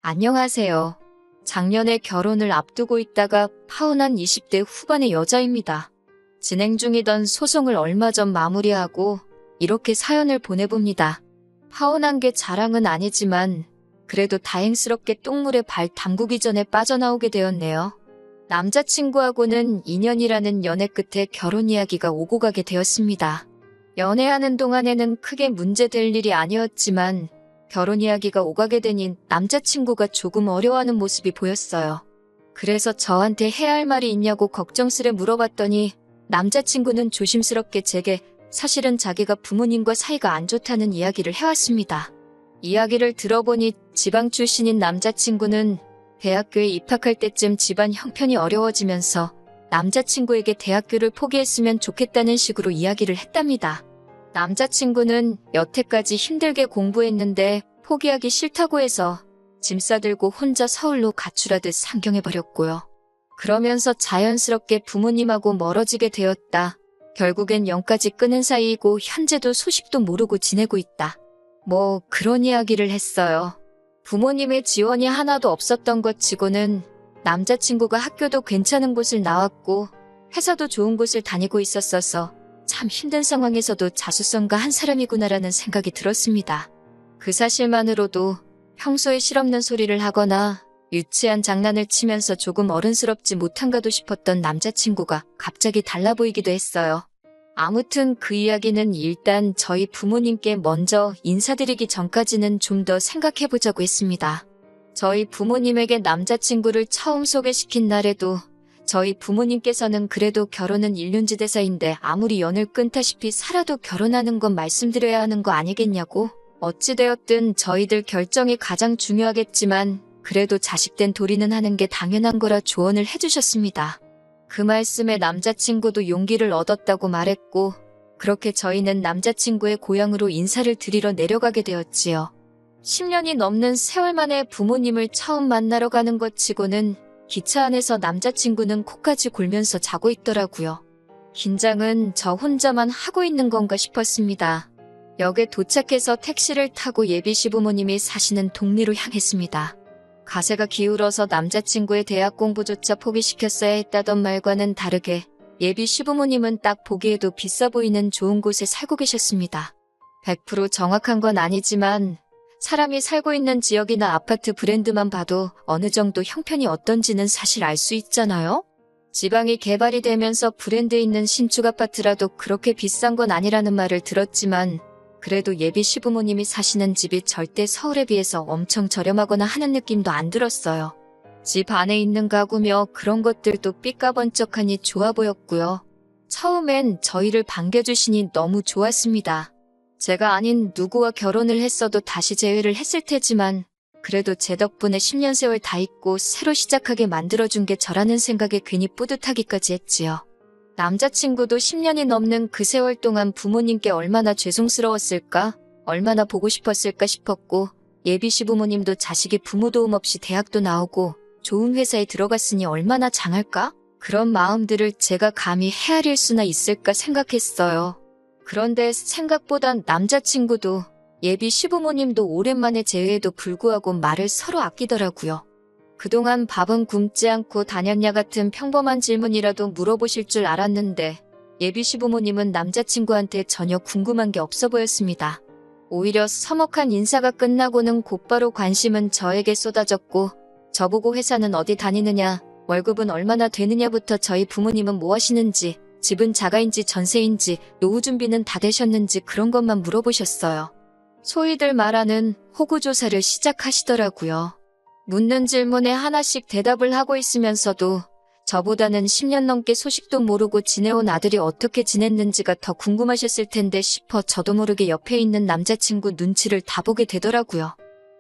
안녕하세요. 작년에 결혼을 앞두고 있다가 파혼한 20대 후반의 여자입니다. 진행 중이던 소송을 얼마 전 마무리하고 이렇게 사연을 보내봅니다. 파혼한 게 자랑은 아니지만 그래도 다행스럽게 똥물에 발 담그기 전에 빠져나오게 되었네요. 남자친구하고는 2년이라는 연애 끝에 결혼 이야기가 오고 가게 되었습니다. 연애하는 동안에는 크게 문제될 일이 아니었지만 결혼 이야기가 오가게 되니 남자친구가 조금 어려워하는 모습이 보였어요. 그래서 저한테 해야 할 말이 있냐고 걱정스레 물어봤더니 남자친구는 조심스럽게 제게 사실은 자기가 부모님과 사이가 안 좋다는 이야기를 해왔습니다. 이야기를 들어보니 지방 출신인 남자친구는 대학교에 입학할 때쯤 집안 형편이 어려워지면서 남자친구에게 대학교를 포기했으면 좋겠다는 식으로 이야기를 했답니다. 남자친구는 여태까지 힘들게 공부했는데 포기하기 싫다고 해서 짐 싸들고 혼자 서울로 가출하듯 상경해버렸고요. 그러면서 자연스럽게 부모님하고 멀어지게 되었다. 결국엔 영까지 끊은 사이이고 현재도 소식도 모르고 지내고 있다. 뭐 그런 이야기를 했어요. 부모님의 지원이 하나도 없었던 것 치고는 남자친구가 학교도 괜찮은 곳을 나왔고 회사도 좋은 곳을 다니고 있었어서 참 힘든 상황에서도 자수성가 한 사람이구나라는 생각이 들었습니다. 그 사실만으로도 평소에 실없는 소리를 하거나 유치한 장난을 치면서 조금 어른스럽지 못한가도 싶었던 남자친구가 갑자기 달라 보이기도 했어요. 아무튼 그 이야기는 일단 저희 부모님께 먼저 인사드리기 전까지는 좀 더 생각해보자고 했습니다. 저희 부모님에게 남자친구를 처음 소개시킨 날에도 저희 부모님께서는 그래도 결혼은 일륜지대사인데 아무리 연을 끊다시피 살아도 결혼하는 건 말씀드려야 하는 거 아니겠냐고? 어찌되었든 저희들 결정이 가장 중요하겠지만 그래도 자식된 도리는 하는 게 당연한 거라 조언을 해주셨습니다. 그 말씀에 남자친구도 용기를 얻었다고 말했고 그렇게 저희는 남자친구의 고향으로 인사를 드리러 내려가게 되었지요. 10년이 넘는 세월 만에 부모님을 처음 만나러 가는 것 치고는 기차 안에서 남자친구는 코까지 골면서 자고 있더라고요. 긴장은 저 혼자만 하고 있는 건가 싶었습니다. 역에 도착해서 택시를 타고 예비 시부모님이 사시는 동리로 향했습니다. 가세가 기울어서 남자친구의 대학 공부조차 포기시켰어야 했다던 말과는 다르게 예비 시부모님은 딱 보기에도 비싸 보이는 좋은 곳에 살고 계셨습니다. 100% 정확한 건 아니지만 사람이 살고 있는 지역이나 아파트 브랜드만 봐도 어느 정도 형편이 어떤지는 사실 알 수 있잖아요? 지방이 개발이 되면서 브랜드 있는 신축 아파트라도 그렇게 비싼 건 아니라는 말을 들었지만 그래도 예비 시부모님이 사시는 집이 절대 서울에 비해서 엄청 저렴하거나 하는 느낌도 안 들었어요. 집 안에 있는 가구며 그런 것들도 삐까번쩍하니 좋아 보였고요. 처음엔 저희를 반겨주시니 너무 좋았습니다. 제가 아닌 누구와 결혼을 했어도 다시 재회를 했을 테지만 그래도 제 덕분에 10년 세월 다 잊고 새로 시작하게 만들어준 게 저라는 생각에 괜히 뿌듯하기까지 했지요. 남자친구도 10년이 넘는 그 세월 동안 부모님께 얼마나 죄송스러웠을까, 얼마나 보고 싶었을까 싶었고 예비 시부모님도 자식이 부모 도움 없이 대학도 나오고 좋은 회사에 들어갔으니 얼마나 장할까? 그런 마음들을 제가 감히 헤아릴 수나 있을까 생각했어요. 그런데 생각보단 남자친구도 예비 시부모님도 오랜만에 재회에도 불구하고 말을 서로 아끼더라고요. 그동안 밥은 굶지 않고 다녔냐 같은 평범한 질문이라도 물어보실 줄 알았는데 예비 시부모님은 남자친구한테 전혀 궁금한 게 없어 보였습니다. 오히려 서먹한 인사가 끝나고는 곧바로 관심은 저에게 쏟아졌고 저보고 회사는 어디 다니느냐, 월급은 얼마나 되느냐부터 저희 부모님은 뭐 하시는지, 집은 자가인지 전세인지, 노후 준비는 다 되셨는지 그런 것만 물어보셨어요. 소위들 말하는 호구조사를 시작하시더라고요. 묻는 질문에 하나씩 대답을 하고 있으면서도 저보다는 10년 넘게 소식도 모르고 지내온 아들이 어떻게 지냈는지가 더 궁금하셨을 텐데 싶어 저도 모르게 옆에 있는 남자친구 눈치를 다 보게 되더라고요.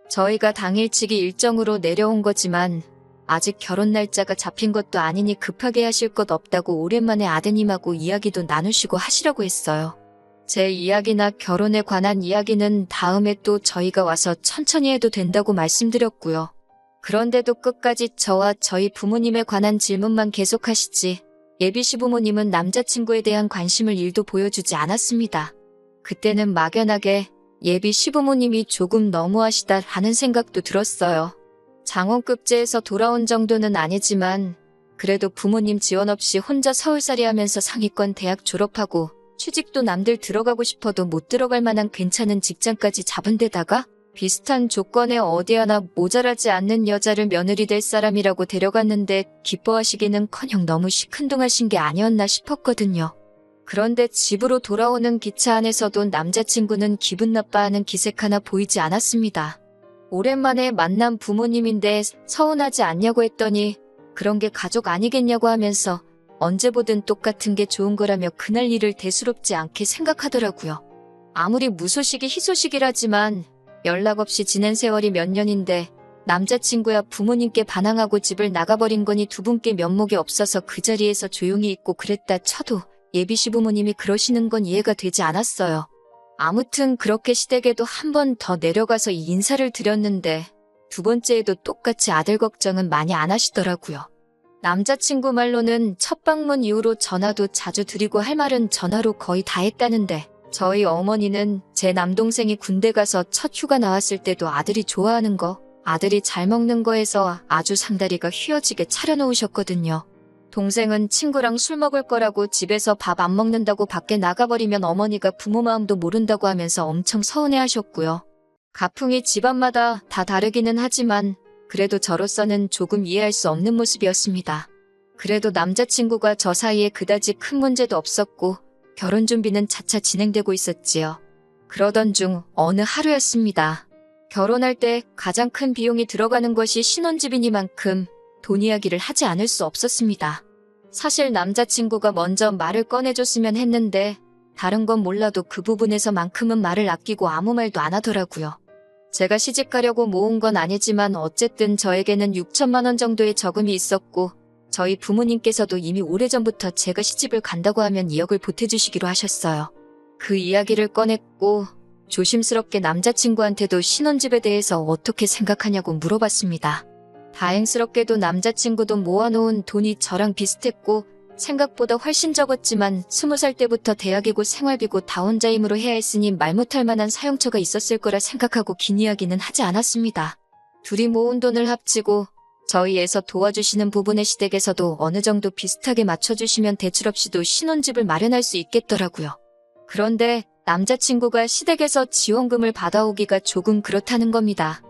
저희가 당일치기 일정으로 내려온 거지만 아직 결혼 날짜가 잡힌 것도 아니니 급하게 하실 것 없다고 오랜만에 아드님하고 이야기도 나누시고 하시라고 했어요. 제 이야기나 결혼에 관한 이야기는 다음에 또 저희가 와서 천천히 해도 된다고 말씀드렸고요. 그런데도 끝까지 저와 저희 부모님에 관한 질문만 계속하시지 예비 시부모님은 남자친구에 대한 관심을 1도 보여주지 않았습니다. 그때는 막연하게 예비 시부모님이 조금 너무하시다라는 생각도 들었어요. 장원급제에서 돌아온 정도는 아니지만 그래도 부모님 지원 없이 혼자 서울살이 하면서 상위권 대학 졸업하고 취직도 남들 들어가고 싶어도 못 들어갈 만한 괜찮은 직장까지 잡은 데다가 비슷한 조건에 어디 하나 모자라지 않는 여자를 며느리 될 사람이라고 데려갔는데 기뻐하시기는커녕 너무 시큰둥하신 게 아니었나 싶었거든요. 그런데 집으로 돌아오는 기차 안에서도 남자친구는 기분 나빠하는 기색 하나 보이지 않았습니다. 오랜만에 만난 부모님인데 서운하지 않냐고 했더니 그런 게 가족 아니겠냐고 하면서 언제 보든 똑같은 게 좋은 거라며 그날 일을 대수롭지 않게 생각하더라고요. 아무리 무소식이 희소식이라지만 연락 없이 지낸 세월이 몇 년인데 남자친구야 부모님께 반항하고 집을 나가버린 거니 두 분께 면목이 없어서 그 자리에서 조용히 있고 그랬다 쳐도 예비 시부모님이 그러시는 건 이해가 되지 않았어요. 아무튼 그렇게 시댁에도 한 번 더 내려가서 인사를 드렸는데 두 번째에도 똑같이 아들 걱정은 많이 안 하시더라고요. 남자친구 말로는 첫 방문 이후로 전화도 자주 드리고 할 말은 전화로 거의 다 했다는데 저희 어머니는 제 남동생이 군대 가서 첫 휴가 나왔을 때도 아들이 좋아하는 거, 아들이 잘 먹는 거에서 아주 상다리가 휘어지게 차려놓으셨거든요. 동생은 친구랑 술 먹을 거라고 집에서 밥 안 먹는다고 밖에 나가버리면 어머니가 부모 마음도 모른다고 하면서 엄청 서운해하셨고요. 가풍이 집안마다 다 다르기는 하지만 그래도 저로서는 조금 이해할 수 없는 모습이었습니다. 그래도 남자친구가 저 사이에 그다지 큰 문제도 없었고 결혼 준비는 차차 진행되고 있었지요. 그러던 중 어느 하루였습니다. 결혼할 때 가장 큰 비용이 들어가는 것이 신혼집이니만큼 돈 이야기를 하지 않을 수 없었습니다. 사실 남자친구가 먼저 말을 꺼내줬으면 했는데 다른 건 몰라도 그 부분에서만큼은 말을 아끼고 아무 말도 안 하더라고요. 제가 시집 가려고 모은 건 아니지만 어쨌든 저에게는 6천만 원 정도의 저금이 있었고 저희 부모님께서도 이미 오래전부터 제가 시집을 간다고 하면 2억을 보태주시기로 하셨어요. 그 이야기를 꺼냈고 조심스럽게 남자친구한테도 신혼집에 대해서 어떻게 생각하냐고 물어봤습니다. 다행스럽게도 남자친구도 모아놓은 돈이 저랑 비슷했고 생각보다 훨씬 적었지만 20살 때부터 대학이고 생활비고 다 혼자 힘으로 해야 했으니 말 못할 만한 사용처가 있었을 거라 생각하고 긴 이야기는 하지 않았습니다. 둘이 모은 돈을 합치고 저희에서 도와주시는 부분의 시댁에서도 어느 정도 비슷하게 맞춰주시면 대출 없이도 신혼집을 마련할 수 있겠더라고요. 그런데 남자친구가 시댁에서 지원금을 받아오기가 조금 그렇다는 겁니다.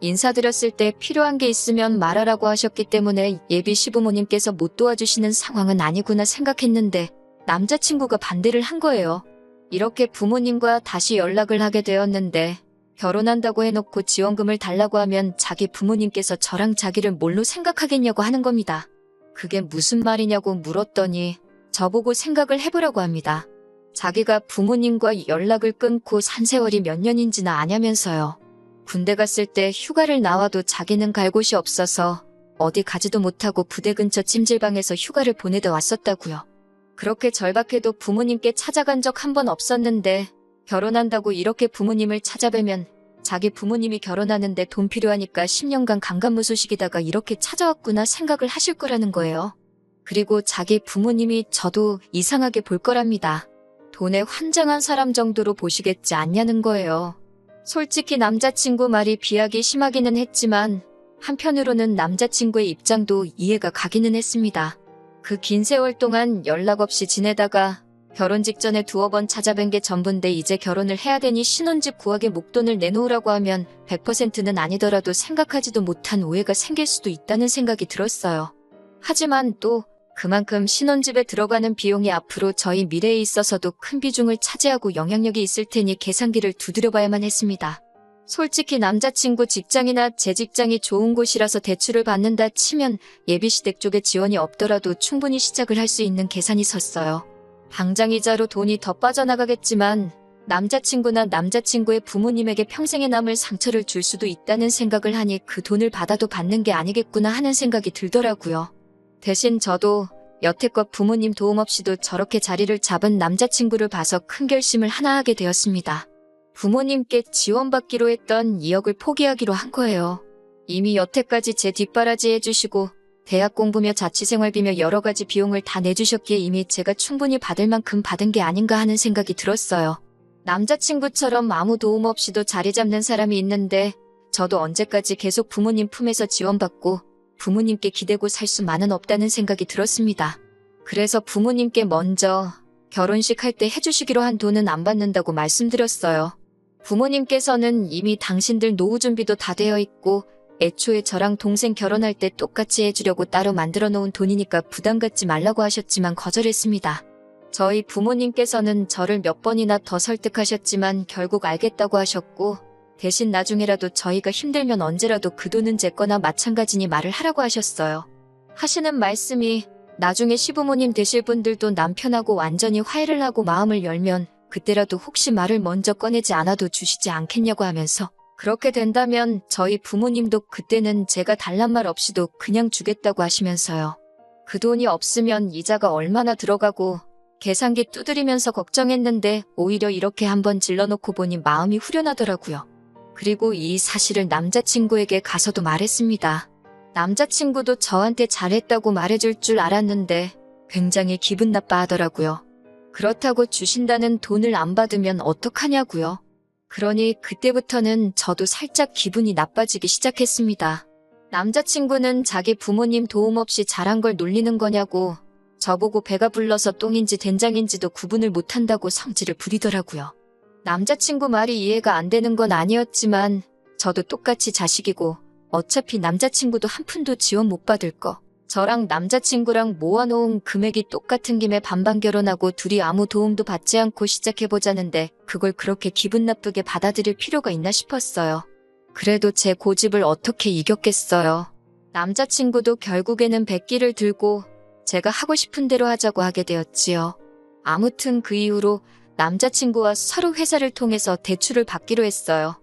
인사드렸을 때 필요한 게 있으면 말하라고 하셨기 때문에 예비 시부모님께서 못 도와주시는 상황은 아니구나 생각했는데 남자친구가 반대를 한 거예요. 이렇게 부모님과 다시 연락을 하게 되었는데 결혼한다고 해놓고 지원금을 달라고 하면 자기 부모님께서 저랑 자기를 뭘로 생각하겠냐고 하는 겁니다. 그게 무슨 말이냐고 물었더니 저보고 생각을 해보라고 합니다. 자기가 부모님과 연락을 끊고 산 세월이 몇 년인지나 아냐면서요. 군대 갔을 때 휴가를 나와도 자기는 갈 곳이 없어서 어디 가지도 못하고 부대 근처 찜질방에서 휴가를 보내다 왔었다고요. 그렇게 절박해도 부모님께 찾아간 적 한 번 없었는데 결혼한다고 이렇게 부모님을 찾아뵈면 자기 부모님이 결혼하는데 돈 필요하니까 10년간 강간무소식이다가 이렇게 찾아왔구나 생각을 하실 거라는 거예요. 그리고 자기 부모님이 저도 이상하게 볼 거랍니다. 돈에 환장한 사람 정도로 보시겠지 않냐는 거예요. 솔직히 남자친구 말이 비하기 심하기는 했지만 한편으로는 남자친구의 입장도 이해가 가기는 했습니다. 그 긴 세월 동안 연락 없이 지내다가 결혼 직전에 두어 번 찾아뵌 게 전부인데 이제 결혼을 해야 되니 신혼집 구하게 목돈을 내놓으라고 하면 100%는 아니더라도 생각하지도 못한 오해가 생길 수도 있다는 생각이 들었어요. 하지만 또 그만큼 신혼집에 들어가는 비용이 앞으로 저희 미래에 있어서도 큰 비중을 차지하고 영향력이 있을 테니 계산기를 두드려봐야만 했습니다. 솔직히 남자친구 직장이나 제 직장이 좋은 곳이라서 대출을 받는다 치면 예비시댁 쪽에 지원이 없더라도 충분히 시작을 할 수 있는 계산이 섰어요. 당장이자로 돈이 더 빠져나가겠지만 남자친구나 남자친구의 부모님에게 평생에 남을 상처를 줄 수도 있다는 생각을 하니 그 돈을 받아도 받는 게 아니겠구나 하는 생각이 들더라고요. 대신 저도 여태껏 부모님 도움 없이도 저렇게 자리를 잡은 남자친구를 봐서 큰 결심을 하나 하게 되었습니다. 부모님께 지원받기로 했던 2억을 포기하기로 한 거예요. 이미 여태까지 제 뒷바라지 해주시고 대학 공부며 자취생활비며 여러 가지 비용을 다 내주셨기에 이미 제가 충분히 받을 만큼 받은 게 아닌가 하는 생각이 들었어요. 남자친구처럼 아무 도움 없이도 자리 잡는 사람이 있는데 저도 언제까지 계속 부모님 품에서 지원받고 부모님께 기대고 살 수만은 없다는 생각이 들었습니다. 그래서 부모님께 먼저 결혼식 할 때 해주시기로 한 돈은 안 받는다고 말씀드렸어요. 부모님께서는 이미 당신들 노후 준비도 다 되어 있고 애초에 저랑 동생 결혼할 때 똑같이 해주려고 따로 만들어 놓은 돈이니까 부담 갖지 말라고 하셨지만 거절했습니다. 저희 부모님께서는 저를 몇 번이나 더 설득하셨지만 결국 알겠다고 하셨고 대신 나중에라도 저희가 힘들면 언제라도 그 돈은 제 거나 마찬가지니 말을 하라고 하셨어요. 하시는 말씀이 나중에 시부모님 되실 분들도 남편하고 완전히 화해를 하고 마음을 열면 그때라도 혹시 말을 먼저 꺼내지 않아도 주시지 않겠냐고 하면서 그렇게 된다면 저희 부모님도 그때는 제가 달란 말 없이도 그냥 주겠다고 하시면서요. 그 돈이 없으면 이자가 얼마나 들어가고 계산기 두드리면서 걱정했는데 오히려 이렇게 한번 질러놓고 보니 마음이 후련하더라고요. 그리고 이 사실을 남자친구에게 가서도 말했습니다. 남자친구도 저한테 잘했다고 말해줄 줄 알았는데 굉장히 기분 나빠하더라고요. 그렇다고 주신다는 돈을 안 받으면 어떡하냐고요. 그러니 그때부터는 저도 살짝 기분이 나빠지기 시작했습니다. 남자친구는 자기 부모님 도움 없이 잘한 걸 놀리는 거냐고 저보고 배가 불러서 똥인지 된장인지도 구분을 못한다고 성질을 부리더라고요. 남자친구 말이 이해가 안 되는 건 아니었지만 저도 똑같이 자식이고 어차피 남자친구도 한 푼도 지원 못 받을 거. 저랑 남자친구랑 모아놓은 금액이 똑같은 김에 반반 결혼하고 둘이 아무 도움도 받지 않고 시작해보자는데 그걸 그렇게 기분 나쁘게 받아들일 필요가 있나 싶었어요. 그래도 제 고집을 어떻게 이겼겠어요. 남자친구도 결국에는 백기를 들고 제가 하고 싶은 대로 하자고 하게 되었지요. 아무튼 그 이후로 남자친구와 서로 회사를 통해서 대출을 받기로 했어요.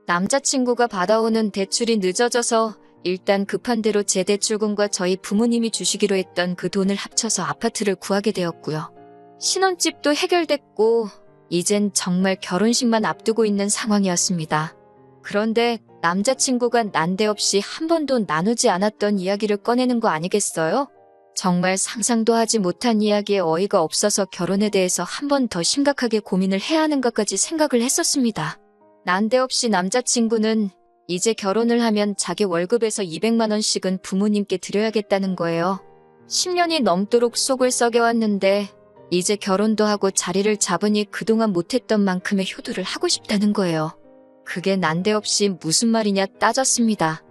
남자친구가 받아오는 대출이 늦어져서 일단 급한 대로 제 대출금과 저희 부모님이 주시기로 했던 그 돈을 합쳐서 아파트를 구하게 되었고요. 신혼집도 해결됐고 이젠 정말 결혼식만 앞두고 있는 상황이었습니다. 그런데 남자친구가 난데없이 한 번도 나누지 않았던 이야기를 꺼내는 거 아니겠어요? 정말 상상도 하지 못한 이야기에 어이가 없어서 결혼에 대해서 한 번 더 심각하게 고민을 해야 하는 것까지 생각을 했었습니다. 난데없이 남자친구는 이제 결혼을 하면 자기 월급에서 200만 원씩은 부모님께 드려야겠다는 거예요. 10년이 넘도록 속을 썩여왔는데 이제 결혼도 하고 자리를 잡으니 그동안 못했던 만큼의 효도를 하고 싶다는 거예요. 그게 난데없이 무슨 말이냐 따졌습니다.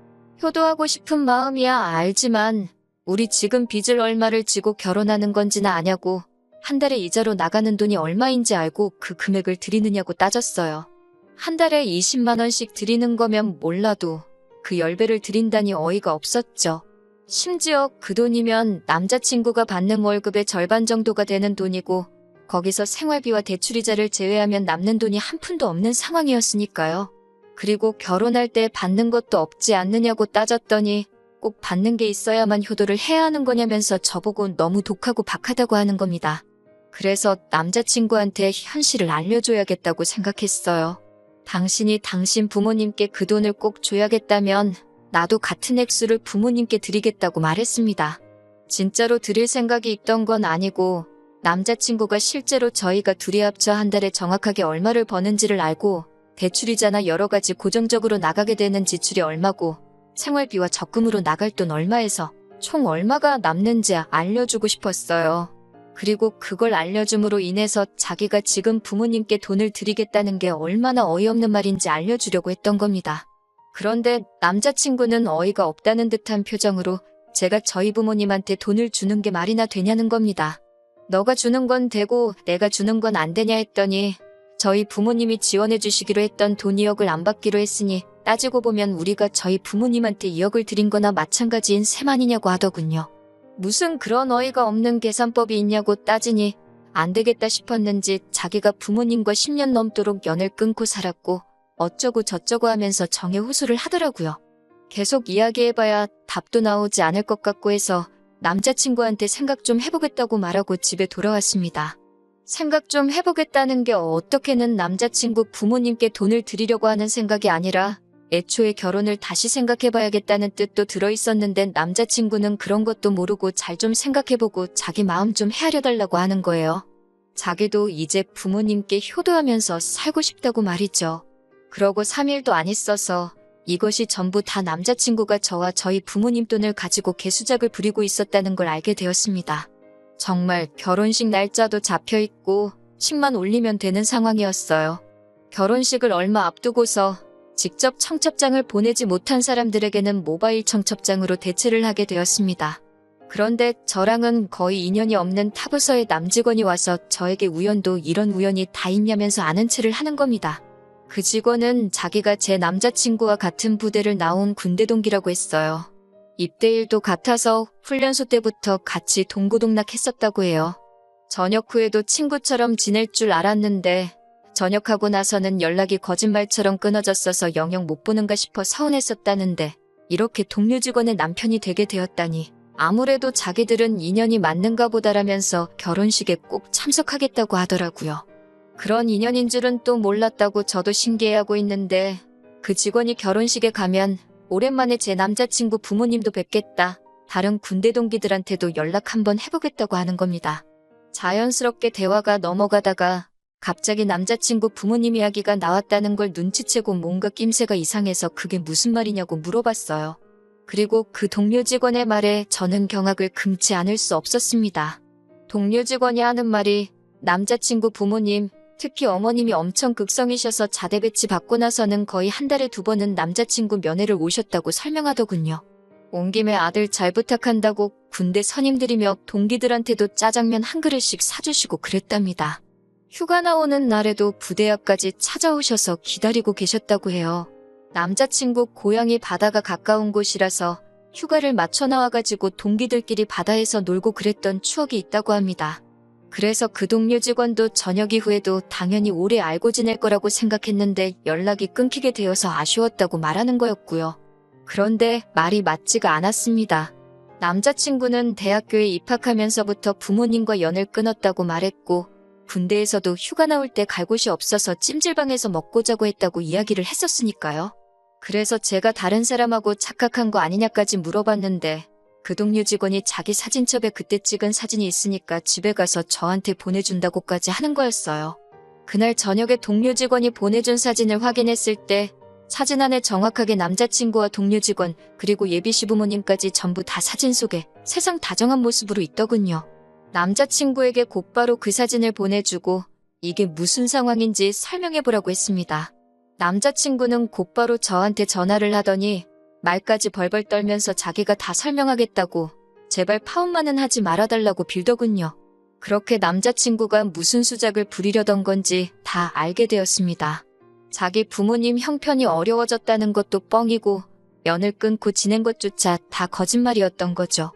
효도하고 싶은 마음이야 알지만 우리 지금 빚을 얼마를 지고 결혼하는 건지나 아냐고 한 달에 이자로 나가는 돈이 얼마인지 알고 그 금액을 드리느냐고 따졌어요. 한 달에 20만 원씩 드리는 거면 몰라도 그 10배를 드린다니 어이가 없었죠. 심지어 그 돈이면 남자친구가 받는 월급의 절반 정도가 되는 돈이고 거기서 생활비와 대출이자를 제외하면 남는 돈이 한 푼도 없는 상황이었으니까요. 그리고 결혼할 때 받는 것도 없지 않느냐고 따졌더니 꼭 받는 게 있어야만 효도를 해야 하는 거냐면서 저보고 너무 독하고 박하다고 하는 겁니다. 그래서 남자친구한테 현실을 알려줘야겠다고 생각했어요. 당신이 당신 부모님께 그 돈을 꼭 줘야겠다면 나도 같은 액수를 부모님께 드리겠다고 말했습니다. 진짜로 드릴 생각이 있던 건 아니고 남자친구가 실제로 저희가 둘이 합쳐 한 달에 정확하게 얼마를 버는지를 알고 대출이자나 여러 가지 고정적으로 나가게 되는 지출이 얼마고 생활비와 적금으로 나갈 돈 얼마에서 총 얼마가 남는지 알려주고 싶었어요. 그리고 그걸 알려줌으로 인해서 자기가 지금 부모님께 돈을 드리겠다는 게 얼마나 어이없는 말인지 알려주려고 했던 겁니다. 그런데 남자친구는 어이가 없다는 듯한 표정으로 제가 저희 부모님한테 돈을 주는 게 말이나 되냐는 겁니다. 너가 주는 건 되고 내가 주는 건 안 되냐 했더니 저희 부모님이 지원해 주시기로 했던 돈 2억을 안 받기로 했으니 따지고 보면 우리가 저희 부모님한테 2억을 드린 거나 마찬가지인 셈 아니냐고 하더군요. 무슨 그런 어이가 없는 계산법이 있냐고 따지니 안 되겠다 싶었는지 자기가 부모님과 10년 넘도록 연을 끊고 살았고 어쩌고 저쩌고 하면서 정에 호소를 하더라고요. 계속 이야기해봐야 답도 나오지 않을 것 같고 해서 남자친구한테 생각 좀 해보겠다고 말하고 집에 돌아왔습니다. 생각 좀 해보겠다는 게 어떻게는 남자친구 부모님께 돈을 드리려고 하는 생각이 아니라 애초에 결혼을 다시 생각해봐야겠다는 뜻도 들어있었는데 남자친구는 그런 것도 모르고 잘 좀 생각해보고 자기 마음 좀 헤아려달라고 하는 거예요. 자기도 이제 부모님께 효도하면서 살고 싶다고 말이죠. 그러고 3일도 안 있어서 이것이 전부 다 남자친구가 저와 저희 부모님 돈을 가지고 개수작을 부리고 있었다는 걸 알게 되었습니다. 정말 결혼식 날짜도 잡혀있고 10만 올리면 되는 상황이었어요. 결혼식을 얼마 앞두고서 직접 청첩장을 보내지 못한 사람들에게는 모바일 청첩장으로 대체를 하게 되었습니다. 그런데 저랑은 거의 인연이 없는 타부서의 남직원이 와서 저에게 우연도 이런 우연이 다 있냐면서 아는 체를 하는 겁니다. 그 직원은 자기가 제 남자친구와 같은 부대를 나온 군대 동기라고 했어요. 입대일도 같아서 훈련소 때부터 같이 동고동락했었다고 해요. 전역 후에도 친구처럼 지낼 줄 알았는데 전역하고 나서는 연락이 거짓말처럼 끊어졌어서 영영 못 보는가 싶어 서운했었다는데 이렇게 동료 직원의 남편이 되게 되었다니 아무래도 자기들은 인연이 맞는가 보다라면서 결혼식에 꼭 참석하겠다고 하더라고요. 그런 인연인 줄은 또 몰랐다고 저도 신기해하고 있는데 그 직원이 결혼식에 가면 오랜만에 제 남자친구 부모님도 뵙겠다. 다른 군대 동기들한테도 연락 한번 해보겠다고 하는 겁니다. 자연스럽게 대화가 넘어가다가 갑자기 남자친구 부모님 이야기가 나왔다는 걸 눈치채고 뭔가 낌새가 이상해서 그게 무슨 말이냐고 물어봤어요. 그리고 그 동료 직원의 말에 저는 경악을 금치 않을 수 없었습니다. 동료 직원이 하는 말이 남자친구 부모님, 특히 어머님이 엄청 극성이셔서 자대 배치 받고 나서는 거의 한 달에 2번은 남자친구 면회를 오셨다고 설명하더군요. 온 김에 아들 잘 부탁한다고 군대 선임들이며 동기들한테도 짜장면 한 그릇씩 사주시고 그랬답니다. 휴가 나오는 날에도 부대 앞까지 찾아오셔서 기다리고 계셨다고 해요. 남자친구 고향이 바다가 가까운 곳이라서 휴가를 맞춰 나와가지고 동기들끼리 바다에서 놀고 그랬던 추억이 있다고 합니다. 그래서 그 동료 직원도 전역 이후에도 당연히 오래 알고 지낼 거라고 생각했는데 연락이 끊기게 되어서 아쉬웠다고 말하는 거였고요. 그런데 말이 맞지가 않았습니다. 남자친구는 대학교에 입학하면서부터 부모님과 연을 끊었다고 말했고 군대에서도 휴가 나올 때 갈 곳이 없어서 찜질방에서 먹고 자고 했다고 이야기를 했었으니까요. 그래서 제가 다른 사람하고 착각한 거 아니냐까지 물어봤는데 그 동료 직원이 자기 사진첩에 그때 찍은 사진이 있으니까 집에 가서 저한테 보내준다고까지 하는 거였어요. 그날 저녁에 동료 직원이 보내준 사진을 확인했을 때 사진 안에 정확하게 남자친구와 동료 직원 그리고 예비 시부모님까지 전부 다 사진 속에 세상 다정한 모습으로 있더군요. 남자친구에게 곧바로 그 사진을 보내주고 이게 무슨 상황인지 설명해보라고 했습니다. 남자친구는 곧바로 저한테 전화를 하더니 말까지 벌벌 떨면서 자기가 다 설명하겠다고 제발 파혼만은 하지 말아달라고 빌더군요. 그렇게 남자친구가 무슨 수작을 부리려던 건지 다 알게 되었습니다. 자기 부모님 형편이 어려워졌다는 것도 뻥이고 연을 끊고 지낸 것조차 다 거짓말이었던 거죠.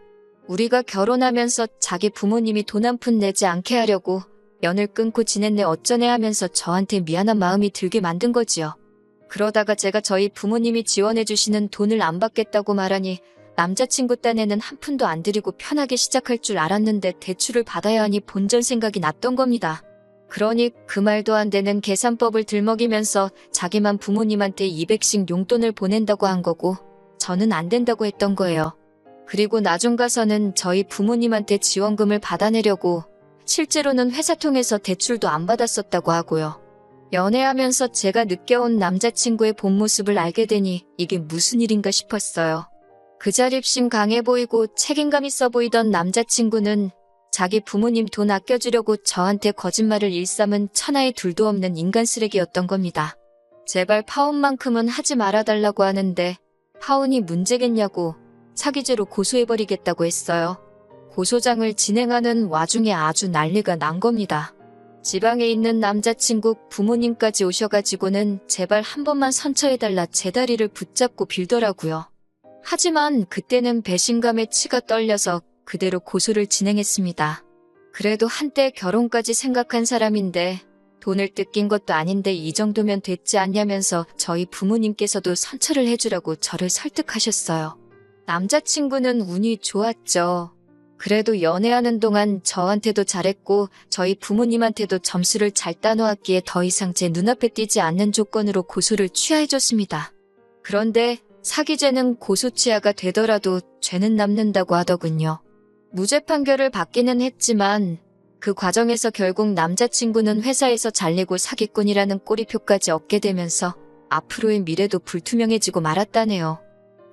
우리가 결혼하면서 자기 부모님이 돈 한 푼 내지 않게 하려고 연을 끊고 지냈네 어쩌네 하면서 저한테 미안한 마음이 들게 만든 거지요. 그러다가 제가 저희 부모님이 지원해주시는 돈을 안 받겠다고 말하니 남자친구 딴에는 한 푼도 안 드리고 편하게 시작할 줄 알았는데 대출을 받아야 하니 본전 생각이 났던 겁니다. 그러니 그 말도 안 되는 계산법을 들먹이면서 자기만 부모님한테 200씩 용돈을 보낸다고 한 거고 저는 안 된다고 했던 거예요. 그리고 나중 가서는 저희 부모님한테 지원금을 받아내려고 실제로는 회사 통해서 대출도 안 받았었다고 하고요. 연애하면서 제가 느껴온 남자친구의 본 모습을 알게 되니 이게 무슨 일인가 싶었어요. 그 자립심 강해 보이고 책임감 있어 보이던 남자친구는 자기 부모님 돈 아껴주려고 저한테 거짓말을 일삼은 천하의 둘도 없는 인간 쓰레기였던 겁니다. 제발 파혼만큼은 하지 말아달라고 하는데 파혼이 문제겠냐고 사기죄로 고소해버리겠다고 했어요. 고소장을 진행하는 와중에 아주 난리가 난 겁니다. 지방에 있는 남자친구 부모님까지 오셔가지고는 제발 한 번만 선처해달라 제 다리를 붙잡고 빌더라고요. 하지만 그때는 배신감에 치가 떨려서 그대로 고소를 진행했습니다. 그래도 한때 결혼까지 생각한 사람인데 돈을 뜯긴 것도 아닌데 이 정도면 됐지 않냐면서 저희 부모님께서도 선처를 해주라고 저를 설득하셨어요. 남자친구는 운이 좋았죠. 그래도 연애하는 동안 저한테도 잘했고 저희 부모님한테도 점수를 잘 따놓았기에 더 이상 제 눈앞에 띄지 않는 조건으로 고소를 취하해줬습니다. 그런데 사기죄는 고소 취하가 되더라도 죄는 남는다고 하더군요. 무죄 판결을 받기는 했지만 그 과정에서 결국 남자친구는 회사에서 잘리고 사기꾼이라는 꼬리표까지 얻게 되면서 앞으로의 미래도 불투명해지고 말았다네요.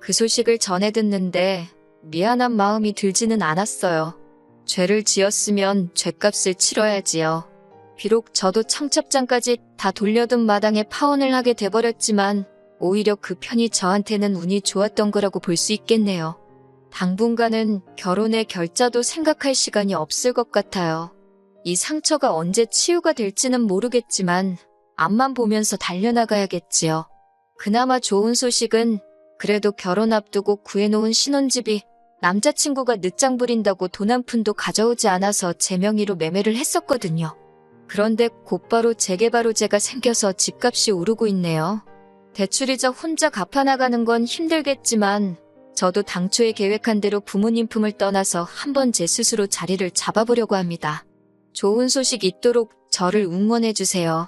그 소식을 전해 듣는데 미안한 마음이 들지는 않았어요. 죄를 지었으면 죗값을 치러야지요. 비록 저도 청첩장까지 다 돌려둔 마당에 파혼을 하게 돼버렸지만 오히려 그 편이 저한테는 운이 좋았던 거라고 볼 수 있겠네요. 당분간은 결혼의 결자도 생각할 시간이 없을 것 같아요. 이 상처가 언제 치유가 될지는 모르겠지만 앞만 보면서 달려나가야겠지요. 그나마 좋은 소식은 그래도 결혼 앞두고 구해놓은 신혼집이 남자친구가 늦장 부린다고 돈 한 푼도 가져오지 않아서 제 명의로 매매를 했었거든요. 그런데 곧바로 재개발호재가 생겨서 집값이 오르고 있네요. 대출이자 혼자 갚아나가는 건 힘들겠지만 저도 당초에 계획한 대로 부모님 품을 떠나서 한번 제 스스로 자리를 잡아보려고 합니다. 좋은 소식 있도록 저를 응원해주세요.